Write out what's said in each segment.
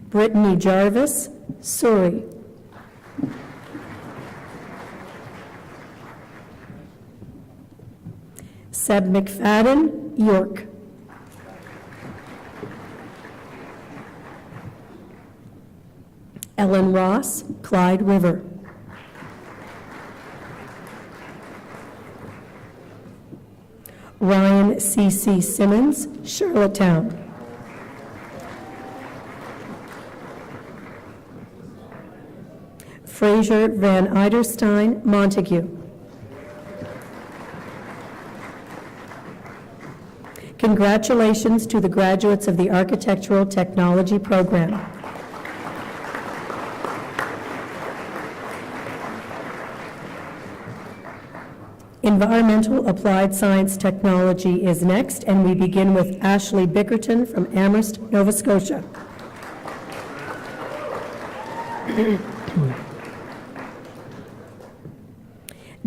Brittany Jarvis, Surrey. Seb McFadden, York. Ellen Ross, Clyde River. Ryan C.C. Simmons, Charlottetown. Fraser Van Eiderstein, Montague. Congratulations to the graduates of the Architectural Technology program. Environmental Applied Science Technology is next, and we begin with Ashley Bickerton from Amherst, Nova Scotia.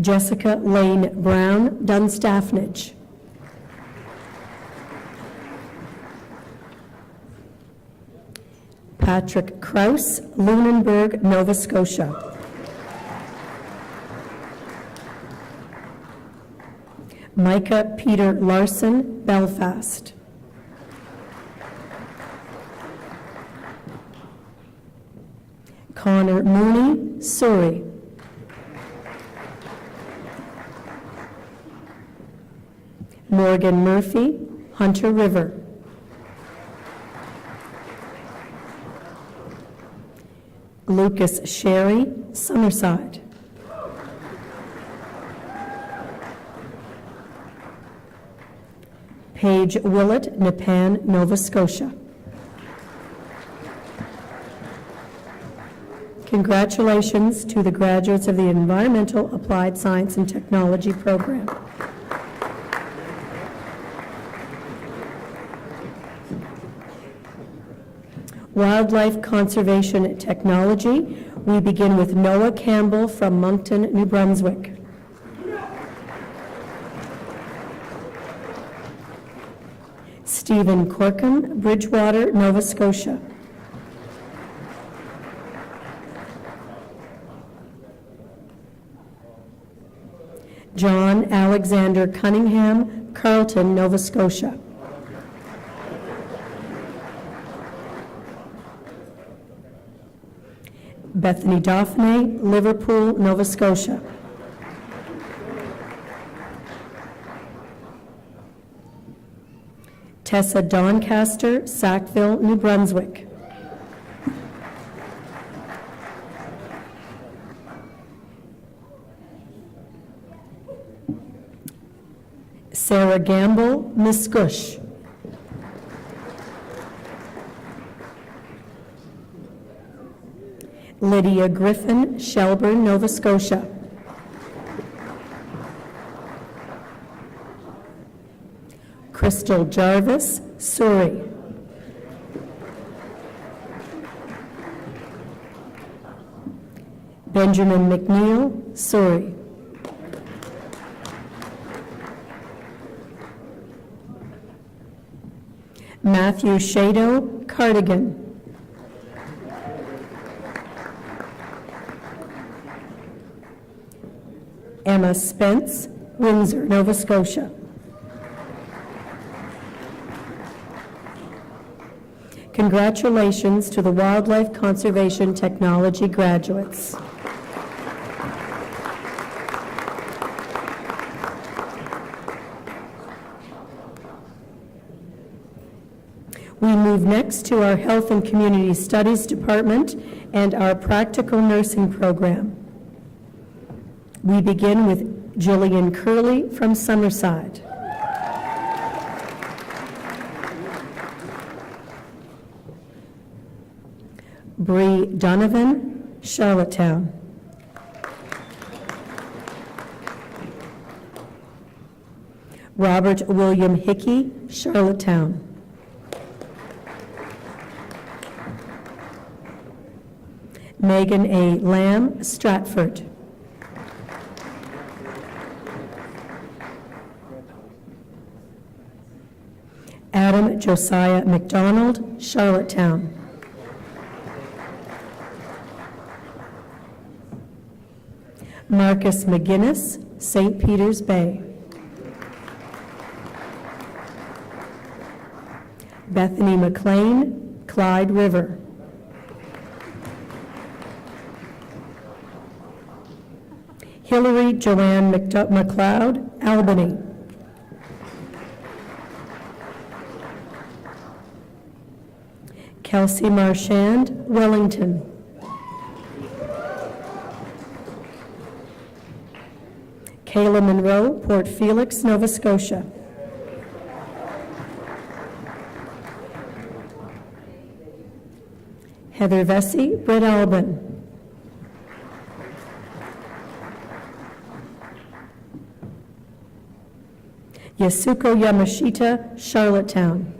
Jessica Lane Brown, Dunstaffnage. Patrick Kraus, Lunenburg, Nova Scotia. Micah Peter Larson, Belfast. Connor Mooney, Surrey. Morgan Murphy, Hunter River. Lucas Sherry, Summerside. Paige Willett, Nepan, Nova Scotia. Congratulations to the graduates of the Environmental Applied Science and Technology program. Wildlife Conservation Technology, we begin with Noah Campbell from Moncton, New Brunswick. Stephen Corkum, Bridgewater, Nova Scotia. John Alexander Cunningham, Carleton, Nova Scotia. Bethany Daphne, Liverpool, Nova Scotia. Tessa Doncaster, Sackville, New Brunswick. Sarah Gamble, Miscouche. Lydia Griffin, Shelburne, Nova Scotia. Crystal Jarvis, Surrey. Benjamin McNeil, Surrey. Matthew Shado, Cardigan. Emma Spence, Windsor, Nova Scotia. Congratulations to the Wildlife Conservation Technology graduates. We move next to our Health and Community Studies Department and our Practical Nursing program. We begin with Jillian Curley from Summerside. Bree Donovan, Charlottetown. Robert William Hickey, Charlottetown. Megan A. Lamb, Stratford. Adam Josiah McDonald, Charlottetown. Marcus McGinnis, St. Peter's Bay. Bethany McLean, Clyde River. Hillary Joanne McLeod, Albany. Kelsey Marchand, Wellington. Kayla Monroe, Port Felix, Nova Scotia. Heather Vesey, Brett Albin. Yasuko Yamashita, Charlottetown.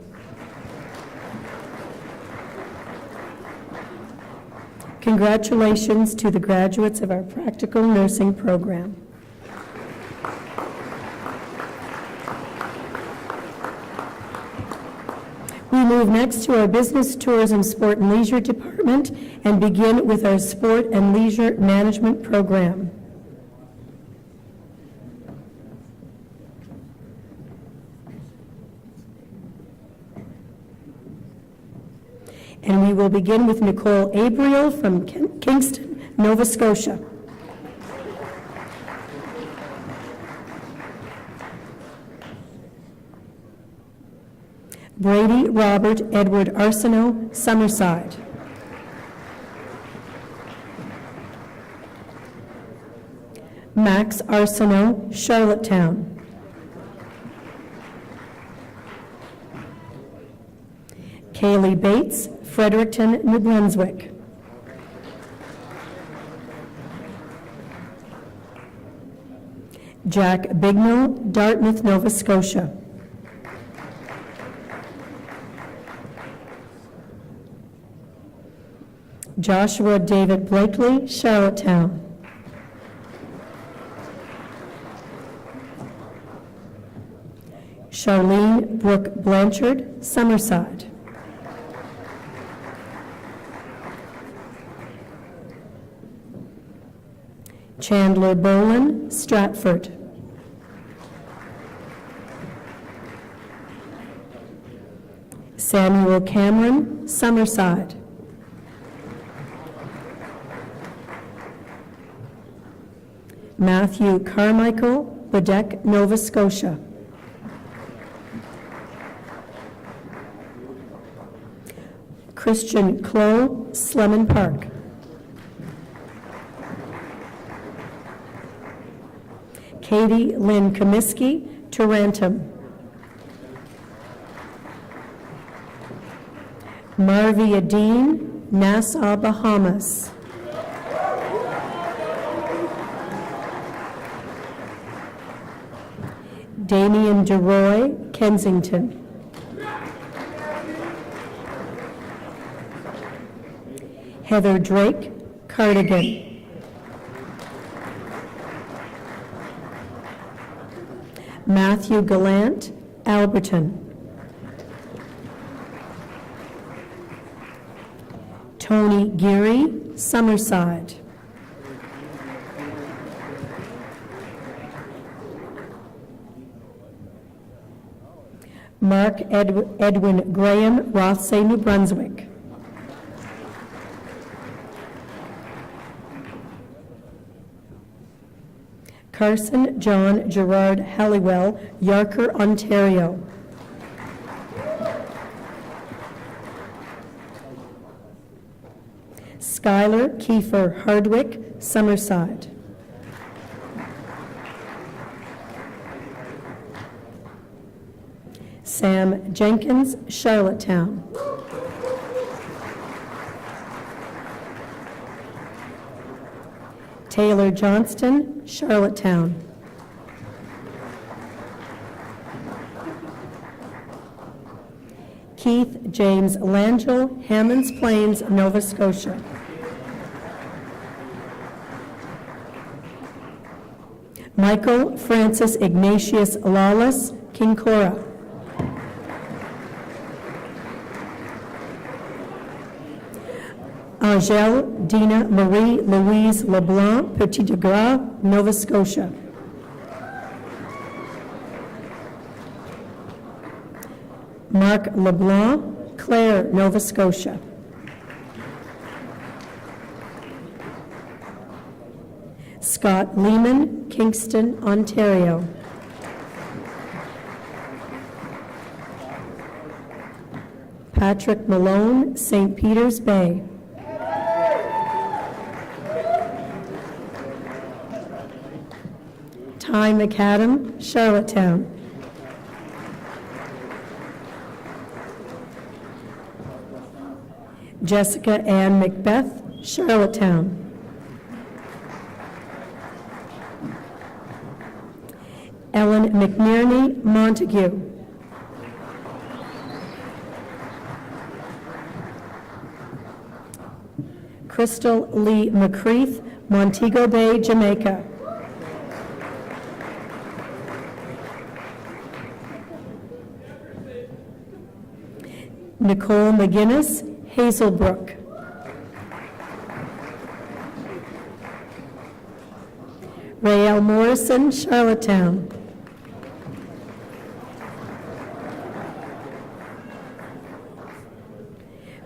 Congratulations to the graduates of our practical nursing program. We move next to our Business, Tourism, Sport, and Leisure Department and begin with our Sport and Leisure Management Program. And we will begin with Nicole Abriel from Kingston, Nova Scotia. Brady Robert Edward Arsenault, Summerside. Max Arsenault, Charlottetown. Kaylee Bates, Fredericton, New Brunswick. Jack Bignell, Dartmouth, Nova Scotia. Joshua David Blakely, Charlottetown. Charlene Brooke Blanchard, Summerside. Chandler Boland, Stratford. Samuel Cameron, Summerside. Matthew Carmichael, Bedeck, Nova Scotia. Christian Clow, Slemon Park. Katie Lynn Comiskey, Tarentum. Marvia Dean, Nassau, Bahamas. Damian DeRoy, Kensington. Heather Drake, Cardigan. Matthew Gallant, Alberton. Tony Geary, Summerside. Mark Edwin Graham, Rothsay, New Brunswick. Carson John Gerard Halliwell, Yarker, Ontario. Skylar Kiefer Hardwick, Summerside. Sam Jenkins, Charlottetown. Taylor Johnston, Charlottetown. Keith James Langell, Hammonds Plains, Nova Scotia. Michael Francis Ignatius Lawless, Kincora. Angèle Dina Marie Louise LeBlanc, Petit de Gras, Nova Scotia. Marc LeBlanc, Clare, Nova Scotia. Scott Lehman, Kingston, Ontario. Patrick Malone, St. Peter's Bay. Ty McAdam, Charlottetown. Jessica Ann Macbeth, Charlottetown. Ellen McNerney, Montague. Crystal Lee McCreath, Montego Bay, Jamaica. Nicole McGuinness, Hazelbrook. Rael Morrison, Charlottetown.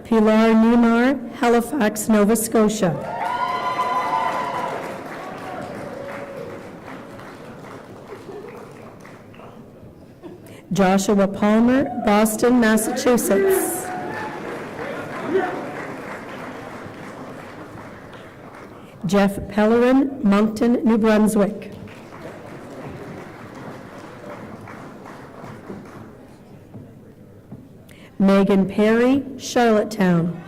Pilar Neymar, Halifax, Nova Scotia. Joshua Palmer, Boston, Massachusetts. Jeff Pellerin, Moncton, New Brunswick. Megan Perry, Charlottetown.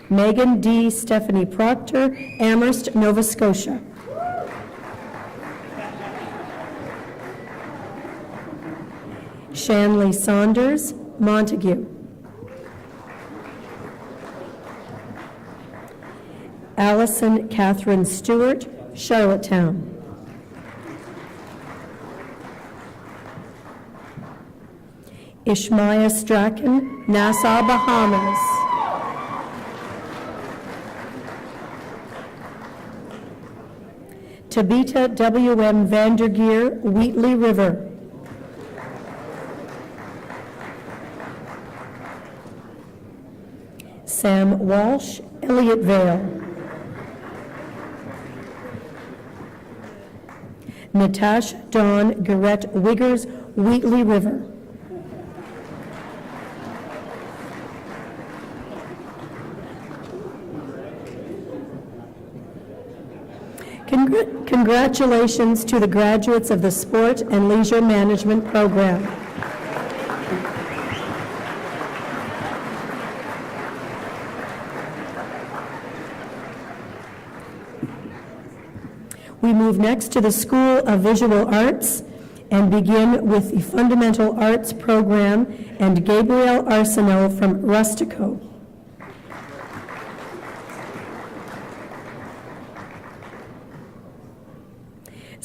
Megan D. Stephanie Proctor, Amherst, Nova Scotia. Shanley Saunders, Montague. Allison Catherine Stewart, Charlottetown. Ishmaya Strachan, Nassau, Bahamas. Tabitha W.M. Vandergeer, Wheatley River. Sam Walsh, Elliotvale. Natasha Dawn Garrett Wiggers, Wheatley River. Congratulations to the graduates of the Sport and Leisure Management Program. We move next to the School of Visual Arts and begin with the Fundamental Arts Program and Gabriel Arsenault from Rustico.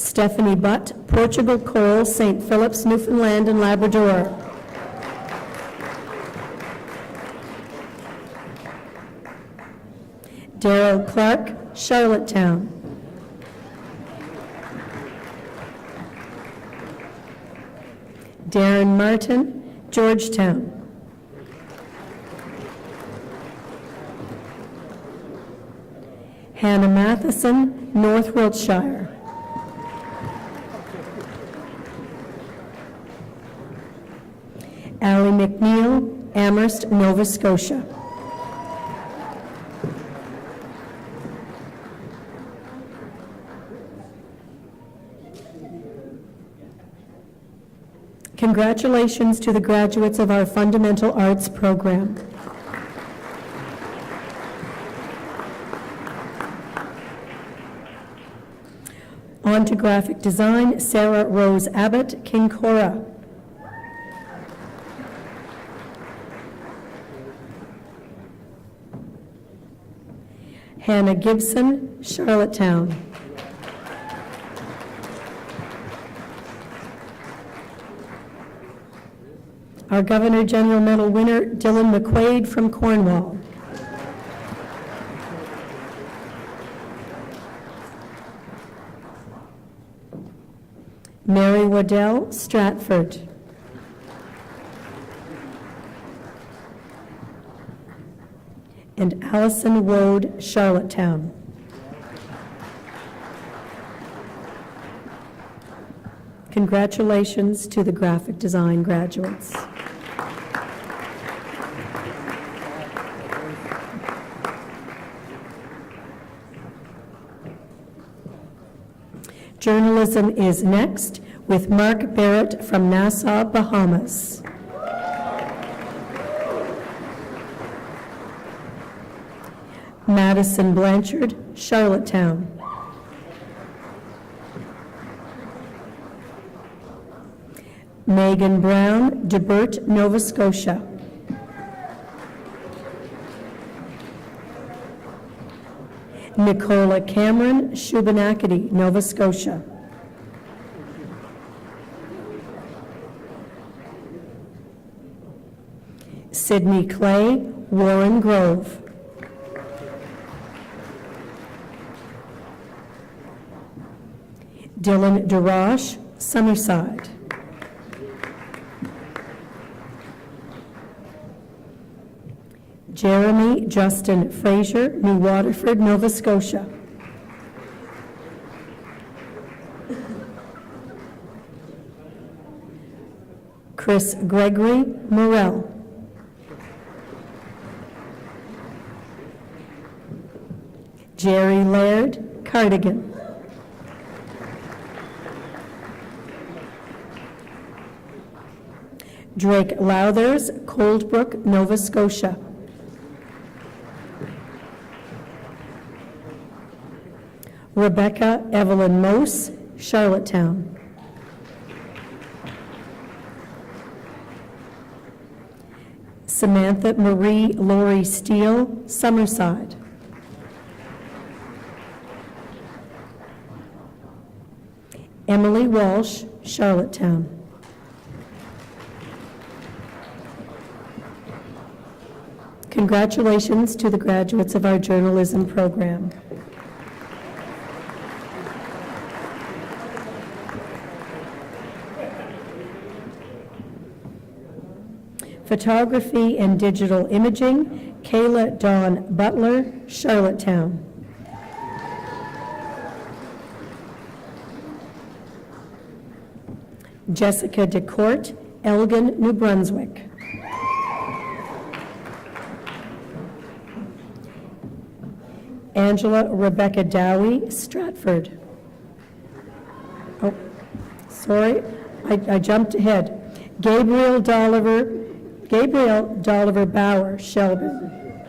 Stephanie Butt, Portugal Cole, St. Philip's, Newfoundland and Labrador. Daryl Clark, Charlottetown. Darren Martin, Georgetown. Hannah Matheson, North Wiltshire. Allie McNeil, Amherst, Nova Scotia. Congratulations to the graduates of our Fundamental Arts Program. On to Graphic Design, Sarah Rose Abbott, Kincora. Hannah Gibson, Charlottetown. Our Governor General Medal winner, Dylan McQuaid from Cornwall. Mary Waddell, Stratford. And Allison Wode, Charlottetown. Congratulations to the graphic design graduates. Journalism is next with Mark Barrett from Nassau, Bahamas. Madison Blanchard, Charlottetown. Megan Brown, DeBert, Nova Scotia. Nicola Cameron, Shubenacadie, Nova Scotia. Sydney Clay, Warren Grove. Dylan DeRoche, Summerside. Jeremy Justin Fraser, New Waterford, Nova Scotia. Chris Gregory, Morel. Jerry Laird, Cardigan. Drake Lowthers, Coldbrook, Nova Scotia. Rebecca Evelyn Mose, Charlottetown. Samantha Marie Laurie Steele, Summerside. Emily Walsh, Charlottetown. Congratulations to the graduates of our journalism program. Photography and digital imaging, Kayla Dawn Butler, Charlottetown. Jessica DeCourt, Elgin, New Brunswick. Angela Rebecca Dowie, Stratford. Oh, sorry, I jumped ahead. Gabriel Dolliver Bauer, Shelburne.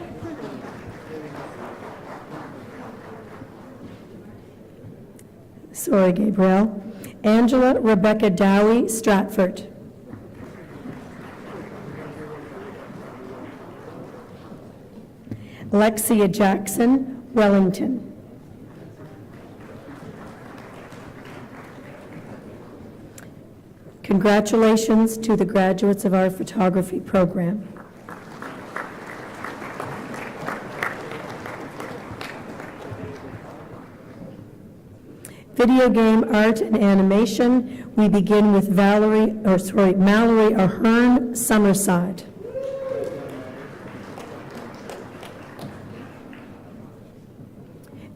Sorry, Gabriel. Angela Rebecca Dowie, Stratford. Lexia Jackson, Wellington. Congratulations to the graduates of our photography program. Video game art and animation, we begin with Mallory Ahern, Summerside.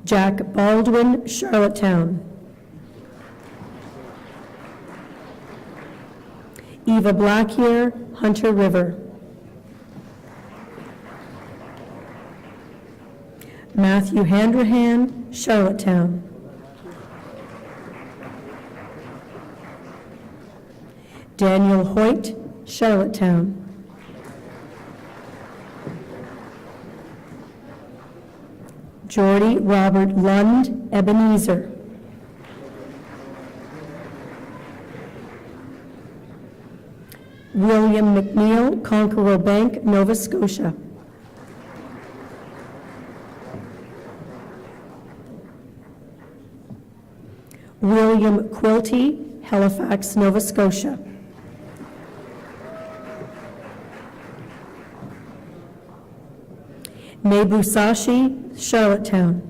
Jack Baldwin, Charlottetown. Eva Blackyear, Hunter River. Matthew Handrahan, Charlottetown. Daniel Hoyt, Charlottetown. Jordy Robert Lund, Ebenezer. William McNeil, Conqueror Bank, Nova Scotia. William Quilty, Halifax, Nova Scotia. Mebusashi, Charlottetown.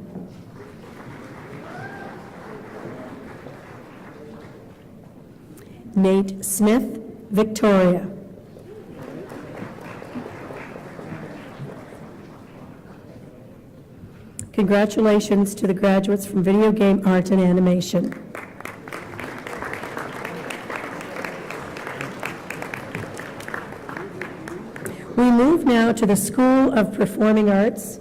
Nate Smith, Victoria. Congratulations to the graduates from Video Game Art and Animation. We move now to the School of Performing Arts.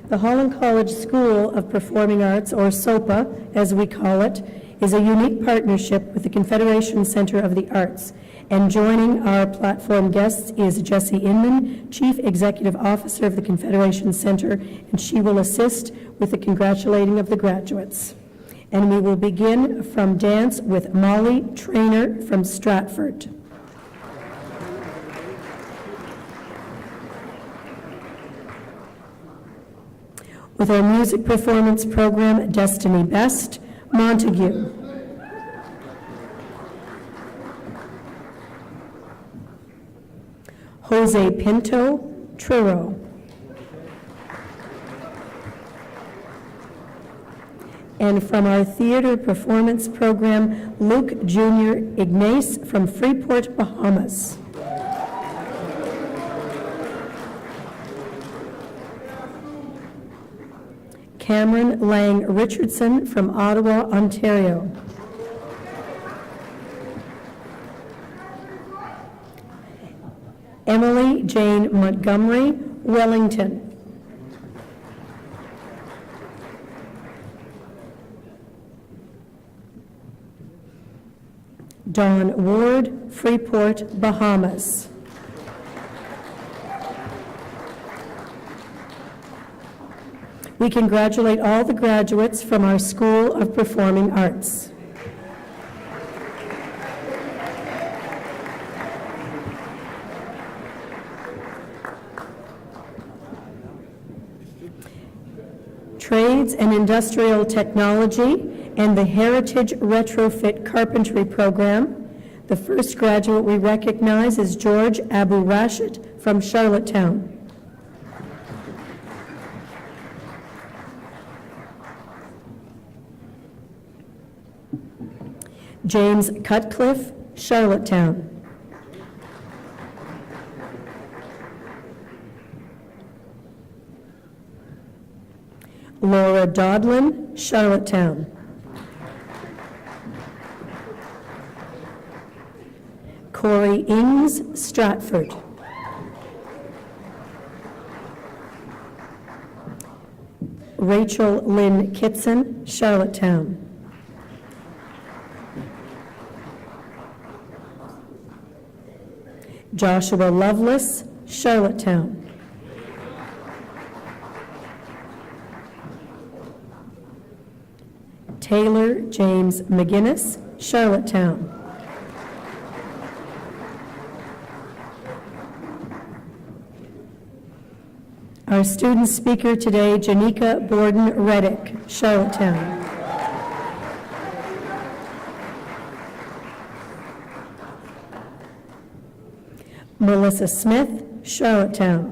The Holland College School of Performing Arts, or SOPA, as we call it, is a unique partnership with the Confederation Center of the Arts. And joining our platform guests is Jessie Inman, Chief Executive Officer of the Confederation Center, and she will assist with the congratulating of the graduates. And we will begin from dance with Molly Trainer from Stratford. With our music performance program, Destiny Best, Montague. Jose Pinto, Truro. And from our theater performance program, Luke Jr. Ignace from Freeport, Bahamas. Cameron Lang Richardson from Ottawa, Ontario. Emily Jane Montgomery, Wellington. Dawn Ward, Freeport, Bahamas. We congratulate all the graduates from our School of Performing Arts. Trades and Industrial Technology and the Heritage Retrofit Carpentry Program. The first graduate we recognize is George Abu Rashid from Charlottetown. James Cutcliffe, Charlottetown. Laura Dodlin, Charlottetown. Corey Ings, Stratford. Rachel Lynn Kitson, Charlottetown. Joshua Lovelace, Charlottetown. Taylor James McGinnis, Charlottetown. Our student speaker today, Janika Borden-Reddick, Charlottetown. Melissa Smith, Charlottetown.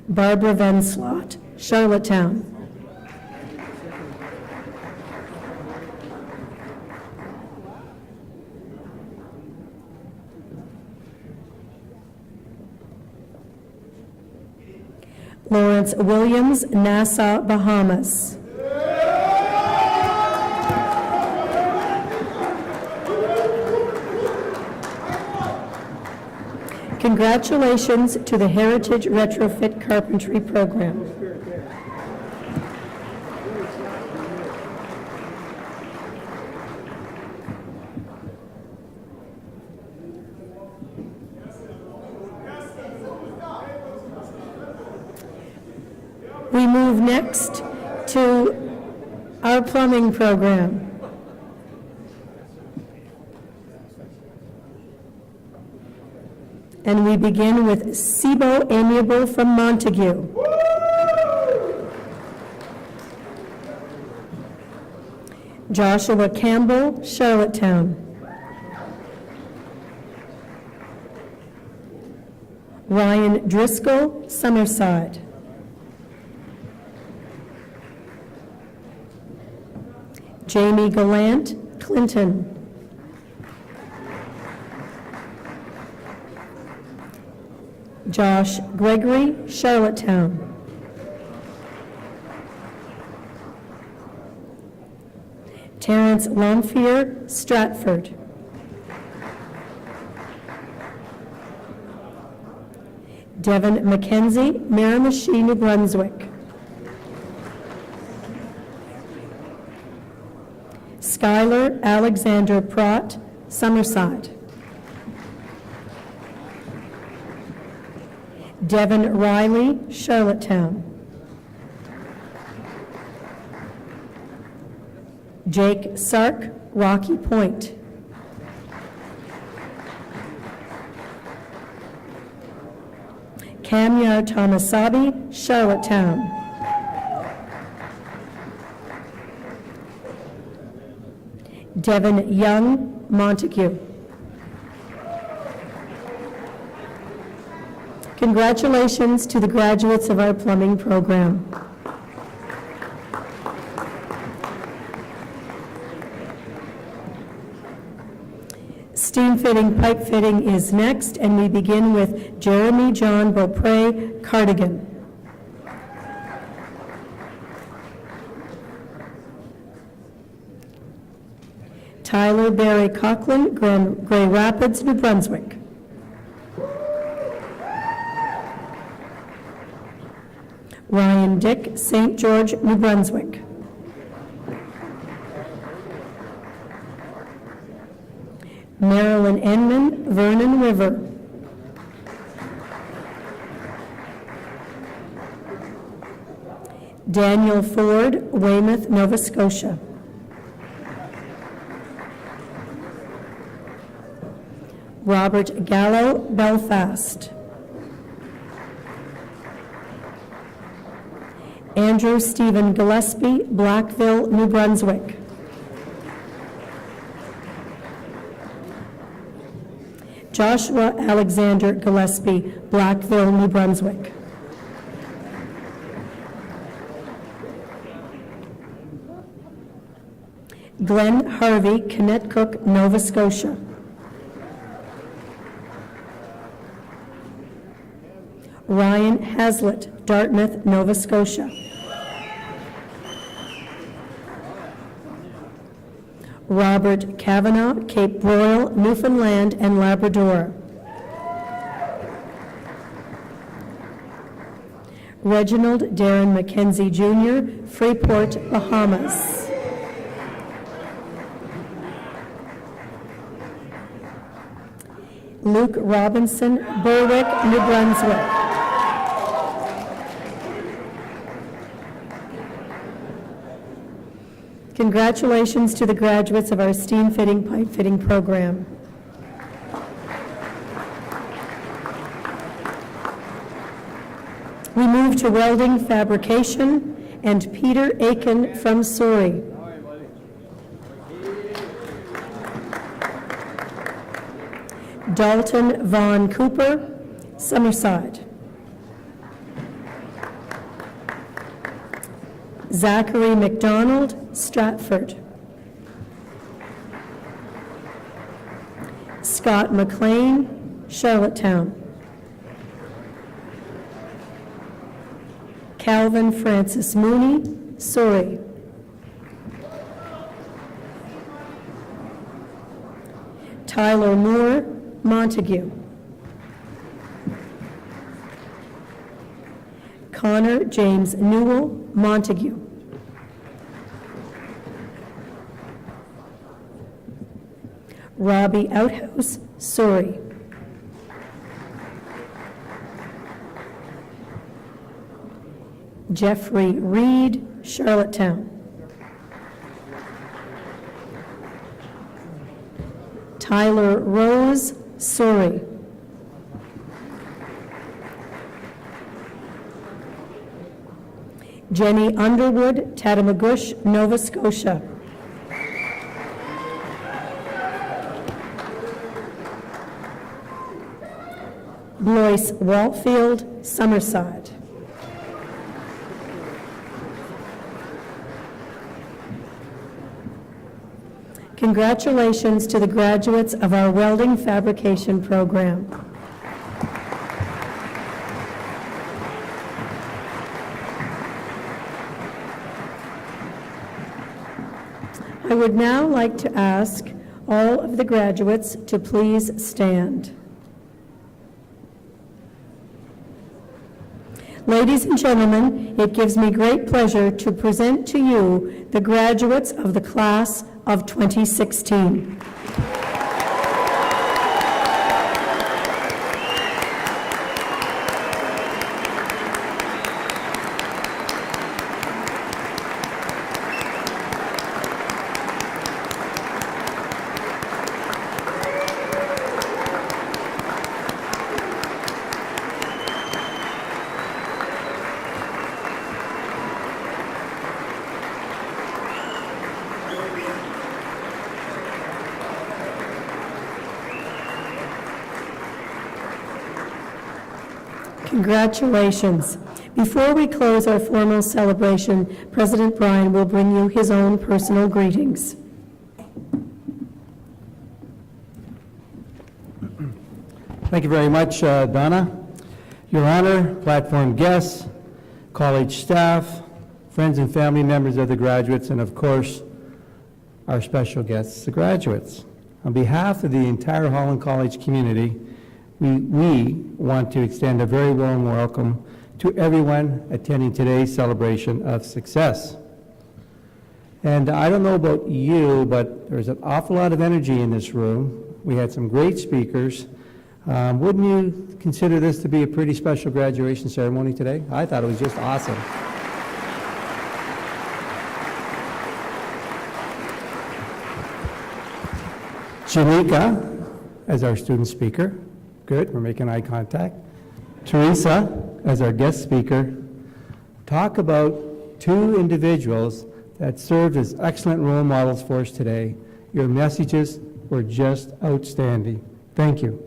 Barbara Van Slot, Charlottetown. Lawrence Williams, Nassau, Bahamas. Congratulations to the Heritage Retrofit Carpentry Program. We move next to our plumbing program. And we begin with Sibo Amiable from Montague. Joshua Campbell, Charlottetown. Ryan Driscoll, Summerside. Jamie Gallant, Clinton. Josh Gregory, Charlottetown. Terrence Longfier, Stratford. Devin McKenzie, Miramichi, New Brunswick. Skylar Alexander Pratt, Summerside. Devin Riley, Charlottetown. Jake Sark, Rocky Point. Kamyar Tomasabi, Charlottetown. Devin Young, Montague. Congratulations to the graduates of our plumbing program. Steam fitting, pipe fitting is next, and we begin with Jeremy John Beaupre, Cardigan. Tyler Barry Coughlin, Gray Rapids, New Brunswick. Ryan Dick, St. George, New Brunswick. Marilyn Enman, Vernon River. Daniel Ford, Weymouth, Nova Scotia. Robert Gallo, Belfast. Andrew Stephen Gillespie, Blackville, New Brunswick. Joshua Alexander Gillespie, Blackville, New Brunswick. Glenn Harvey, Connecticut, Nova Scotia. Ryan Hazlitt, Dartmouth, Nova Scotia. Robert Kavanaugh, Cape Broyle, Newfoundland and Labrador. Reginald Darren McKenzie Jr., Freeport, Bahamas. Luke Robinson, Berwick, New Brunswick. Congratulations to the graduates of our steam fitting, pipe fitting program. We move to welding fabrication and Peter Aiken from Surrey. Dalton Vaughn Cooper, Summerside. Zachary McDonald, Stratford. Scott McLean, Charlottetown. Calvin Francis Mooney, Surrey. Tyler Moore, Montague. Connor James Newell, Montague. Robbie Outhouse, Surrey. Jeffrey Reed, Charlottetown. Tyler Rose, Surrey. Jenny Underwood, Tatamagouche, Nova Scotia. Blois Walfield, Summerside. Congratulations to the graduates of our welding fabrication program. I would now like to ask all of the graduates to please stand. Ladies and gentlemen, it gives me great pleasure to present to you the graduates of the class of 2016. Congratulations. Before we close our formal celebration, President Bryan will bring you his own personal greetings. Thank you very much, Donna. Your Honor, platform guests, college staff, friends and family members of the graduates, and of course, our special guests, the graduates. On behalf of the entire Holland College community, we want to extend a very warm welcome to everyone attending today's celebration of success. And I don't know about you, but there's an awful lot of energy in this room. We had some great speakers. Wouldn't you consider this to be a pretty special graduation ceremony today? I thought it was just awesome. Janika, as our student speaker. Good, we're making eye contact. Teresa, as our guest speaker. Talk about two individuals that served as excellent role models for us today. Your messages were just outstanding. Thank you.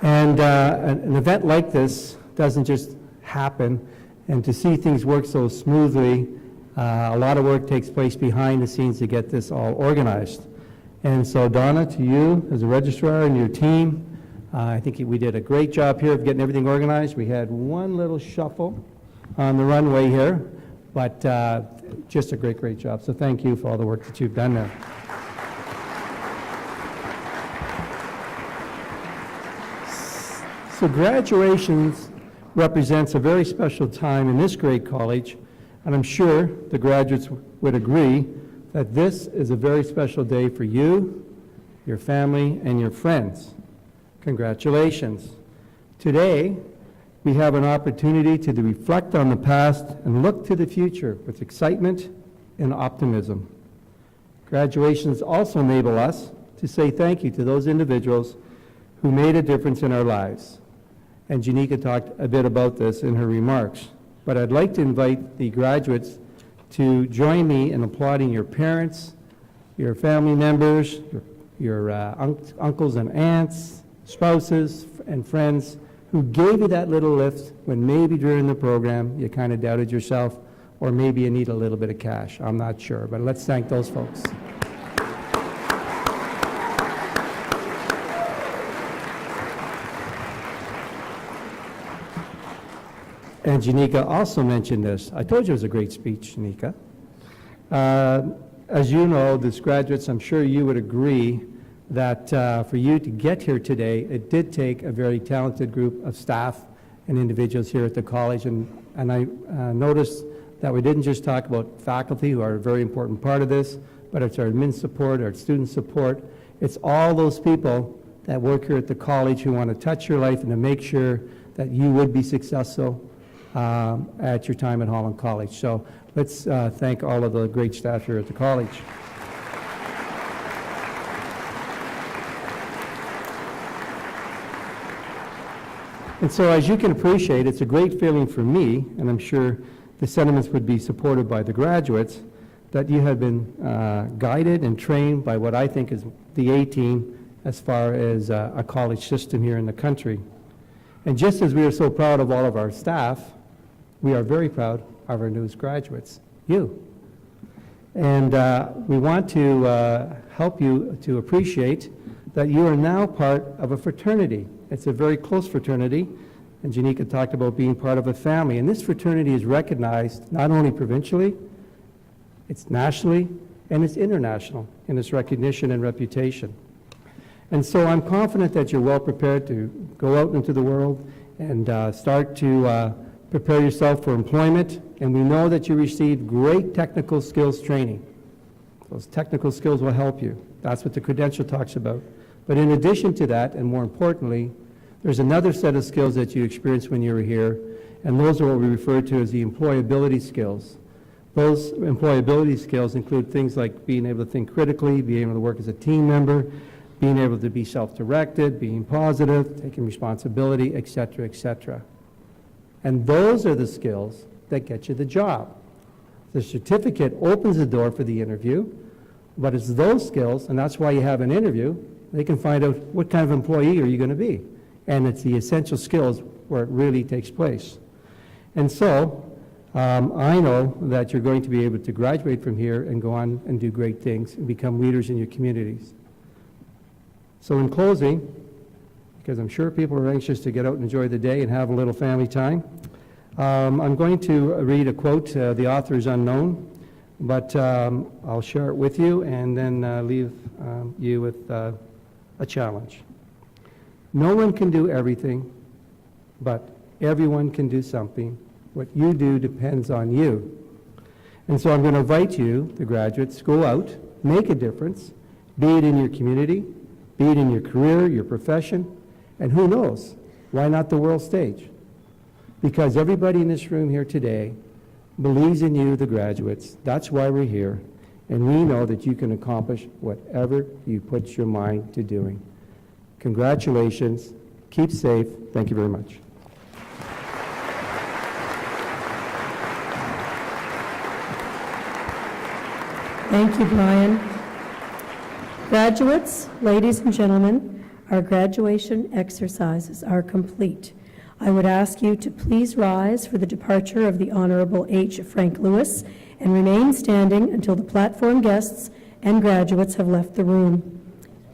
And an event like this doesn't just happen, and to see things work so smoothly, a lot of work takes place behind the scenes to get this all organized. And so, Donna, to you as a registrar and your team, I think we did a great job here of getting everything organized. We had one little shuffle on the runway here, but just a great, great job. So thank you for all the work that you've done there. So graduations represents a very special time in this great college, and I'm sure the graduates would agree that this is a very special day for you, your family, and your friends. Congratulations. Today, we have an opportunity to reflect on the past and look to the future with excitement and optimism. Graduations also enable us to say thank you to those individuals who made a difference in our lives. And Janika talked a bit about this in her remarks. But I'd like to invite the graduates to join me in applauding your parents, your family members, your uncles and aunts, spouses, and friends who gave you that little lift when maybe during the program you kind of doubted yourself, or maybe you need a little bit of cash. I'm not sure, but let's thank those folks. And Janika also mentioned this. I told you it was a great speech, Janika. As you know, as graduates, I'm sure you would agree that for you to get here today, it did take a very talented group of staff and individuals here at the college. And I noticed that we didn't just talk about faculty, who are a very important part of this, but it's our admin support, our student support. It's all those people that work here at the college who want to touch your life and to make sure that you would be successful at your time at Holland College. So let's thank all of the great staff here at the college. And so as you can appreciate, it's a great feeling for me, and I'm sure the sentiments would be supported by the graduates, that you have been guided and trained by what I think is the A-team as far as a college system here in the country. And just as we are so proud of all of our staff, we are very proud of our newest graduates, you. And we want to help you to appreciate that you are now part of a fraternity. It's a very close fraternity, and Janika talked about being part of a family. And this fraternity is recognized not only provincially, it's nationally, and it's international in its recognition and reputation. And so I'm confident that you're well prepared to go out into the world and start to prepare yourself for employment. And we know that you received great technical skills training. Those technical skills will help you. That's what the credential talks about. But in addition to that, and more importantly, there's another set of skills that you experienced when you were here, and those are what we refer to as the employability skills. Those employability skills include things like being able to think critically, being able to work as a team member, being able to be self-directed, being positive, taking responsibility, et cetera, and those are the skills that get you the job. The certificate opens the door for the interview, but it's those skills, and that's why you have an interview. They can find out what kind of employee are you going to be, and it's the essential skills where it really takes place. And so I know that you're going to be able to graduate from here and go on and do great things and become leaders in your communities. So in closing, because I'm sure people are anxious to get out and enjoy the day and have a little family time, I'm going to read a quote. The author is unknown, but I'll share it with you and then leave you with a challenge. No one can do everything, but everyone can do something. What you do depends on you. And so I'm going to invite you, the graduates, go out, make a difference, be it in your community, be it in your career, your profession, and who knows, why not the world stage? Because everybody in this room here today believes in you, the graduates. That's why we're here. And we know that you can accomplish whatever you put your mind to doing. Congratulations. Keep safe. Thank you very much. Thank you, Brian. Graduates, ladies and gentlemen, our graduation exercises are complete. I would ask you to please rise for the departure of the Honorable H. Frank Lewis and remain standing until the platform guests and graduates have left the room.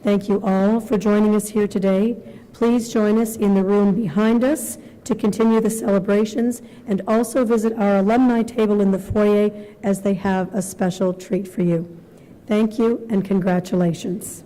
Thank you all for joining us here today. Please join us in the room behind us to continue the celebrations, and also visit our alumni table in the foyer as they have a special treat for you. Thank you and congratulations.